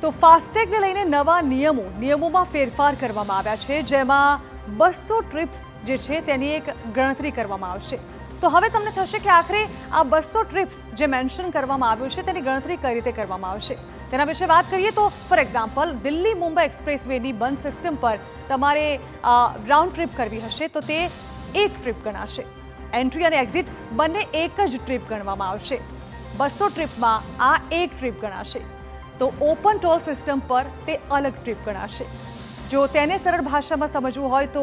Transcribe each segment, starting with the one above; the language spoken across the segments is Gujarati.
તો ફાસ્ટેગને લઈને નવા નિયમોમાં ફેરફાર કરવામાં આવ્યા છે, જેમાં 200 ટ્રીપ્સ જે છે તેની એક ગણતરી કરવામાં આવશે। તો હવે તમને થશે કે આખરે આ 200 ટ્રીપ્સ જે મેન્શન કરવામાં આવ્યું છે તેની ગણતરી કઈ રીતે કરવામાં આવશે। તેના વિશે વાત કરીએ તો ફોર એક્ઝામ્પલ દિલ્હી મુંબઈ એક્સપ્રેસવેની બંધ સિસ્ટમ પર તમારે રાઉન્ડ ટ્રીપ કરવી હશે તો તે એક ટ્રીપ ગણાશે। એન્ટ્રી અને એક્ઝિટ બંને એક જ ટ્રીપ ગણવામાં આવશે। 200 ટ્રીપમાં આ એક ટ્રીપ ગણાશે। તો ઓપન ટોલ સિસ્ટમ પર તે અલગ ટ્રીપ ગણાશે। જો તેને સરળ ભાષામાં સમજવું હોય તો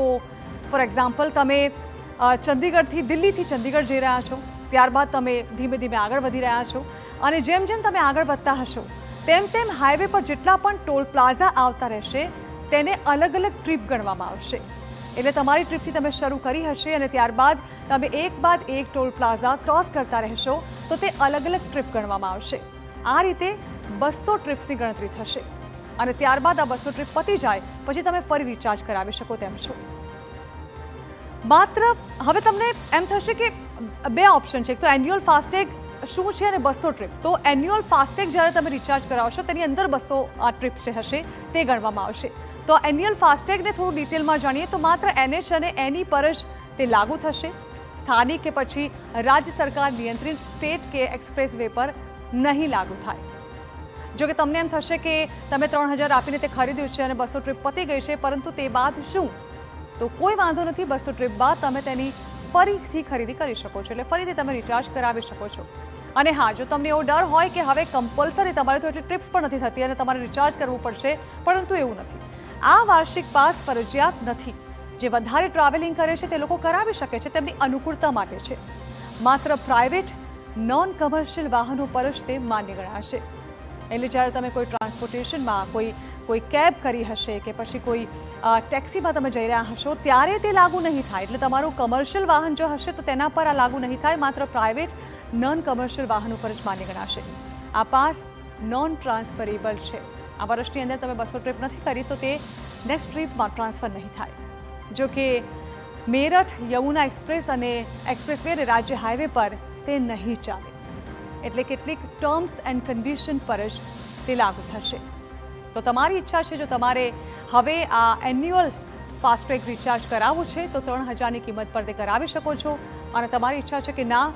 ફોર એક્ઝામ્પલ તમે ચંદીગઢથી દિલ્હીથી ચંદીગઢ જઈ રહ્યા છો, ત્યારબાદ તમે ધીમે ધીમે આગળ વધી રહ્યા છો અને જેમ જેમ તમે આગળ વધતા હશો તેમ તેમ હાઈવે પર જેટલા પણ ટોલ પ્લાઝા આવતા રહેશે તેને અલગ અલગ ટ્રીપ ગણવામાં આવશે। એટલે તમારી ટ્રીપથી તમે શરૂ કરી હશે અને ત્યારબાદ તમે એક બાદ એક ટોલ પ્લાઝા ક્રોસ કરતા રહેશો તો તે અલગ અલગ ટ્રીપ ગણવામાં આવશે। આ રીતે 200 ટ્રીપ્સની ગણતરી થશે અને ત્યારબાદ આ 200 ટ્રીપ પતી જાય પછી તમે ફરી રિચાર્જ કરાવી શકો તેમ છો। માત્ર હવે તમને એમ થશે કે બે ઓપ્શન છે, તો એન્યુઅલ ફાસ્ટેગ શું છે અને 200 ટ્રીપ। તો એન્યુઅલ ફાસ્ટેગ જ્યારે તમે રિચાર્જ કરાવશો તેની અંદર 200 આ ટ્રીપ જે હશે તે ગણવામાં આવશે। તો એન્યુઅલ ફાસ્ટેગને થોડું ડિટેલમાં જાણીએ તો માત્ર NH અને NE પર જ તે લાગુ થશે। સ્થાનિક કે પછી રાજ્ય સરકાર નિયંત્રિત સ્ટેટ કે એક્સપ્રેસ વે પર નહીં લાગુ થાય। જો કે તમને એમ થશે કે તમે 3000 આપીને તે ખરીદ્યું છે અને 200 ટ્રીપ પતી ગઈ છે, પરંતુ તે બાદ શું? તો કોઈ વાંધો નથી, 200 ટ્રીપ બાદ તમે તેની ફરીથી ખરીદી કરી શકો છો, એટલે ફરીથી તમે રિચાર્જ કરાવી શકો છો। અને હા, જો તમને એવો ડર હોય કે હવે કમ્પલસરી તમારે તો એટલી ટ્રીપ્સ પણ નથી થતી અને તમારે રિચાર્જ કરવું પડશે, પરંતુ એવું નથી। આ વાર્ષિક પાસ ફરજિયાત નથી। જે વધારે ટ્રાવેલિંગ કરે છે તે લોકો કરાવી શકે છે, તેમની અનુકૂળતા માટે છે। માત્ર પ્રાઇવેટ નોન કમર્શિયલ વાહનો પર જ તે માન્ય ગણાશે। એટલે જ્યારે તમે કોઈ ટ્રાન્સપોર્ટેશનમાં કોઈ કેબ કરી હશે કે પછી કોઈ ટેક્સીમાં તમે જઈ રહ્યા હશો ત્યારે તે લાગુ નહીં થાય। એટલે તમારું કમર્શિયલ વાહન જો હશે તો તેના પર આ લાગુ નહીં થાય, માત્ર પ્રાઇવેટ નોન કમર્શિયલ વાહનો પર જ માન્ય ગણાશે। આ પાસ નોન ટ્રાન્સફરેબલ છે। આ વર્ષની અંદર તમે 200 ટ્રીપ નથી કરી તો તે નેક્સ્ટ ટ્રીપમાં ટ્રાન્સફર નહીં થાય। જો કે મેરઠ યમુના એક્સપ્રેસ અને એક્સપ્રેસવે રાજ્ય હાઈવે પર તે નહીં ચાલે। એટલે કેટલીક ટર્મ્સ એન્ડ કન્ડિશન પર જ તે લાગુ થશે। તો તમારી ઈચ્છા છે, જો તમારે હવે આ એન્યુઅલ ફાસ્ટેગ રિચાર્જ કરાવવું છે તો 3000ની કિંમત પર તે કરાવી શકો છો। અને તમારી ઈચ્છા છે કે ના,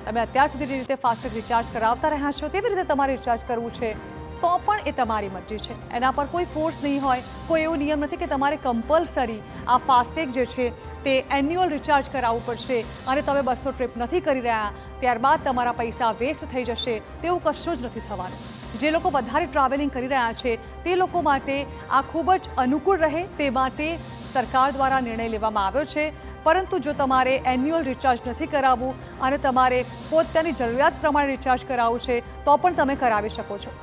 તમે અત્યાર સુધી જે રીતે ફાસ્ટેગ રિચાર્જ કરાવતા રહ્યા છો તેવી રીતે તમારે રિચાર્જ કરવું છે તો પણ એ તમારી મરજી છે। એના પર કોઈ ફોર્સ નહીં હોય, કોઈ એવો નિયમ નથી કે તમારે કમ્પલસરી આ ફાસ્ટેગ જે છે તે એન્યુઅલ રિચાર્જ કરાવવું પડશે અને તમે 200 ટ્રીપ નથી કરી રહ્યા ત્યારબાદ તમારા પૈસા વેસ્ટ થઈ જશે, તેવું કશું જ નથી થવાનું। જે લોકો વધારે ટ્રાવેલિંગ કરી રહ્યા છે તે લોકો માટે આ ખૂબ જ અનુકૂળ રહે તે માટે સરકાર દ્વારા નિર્ણય લેવામાં આવ્યો છે। પરંતુ જો તમારે એન્યુઅલ રિચાર્જ નથી કરાવવું અને તમારે પોતાની જરૂરિયાત પ્રમાણે રિચાર્જ કરાવવું છે તો પણ તમે કરાવી શકો છો।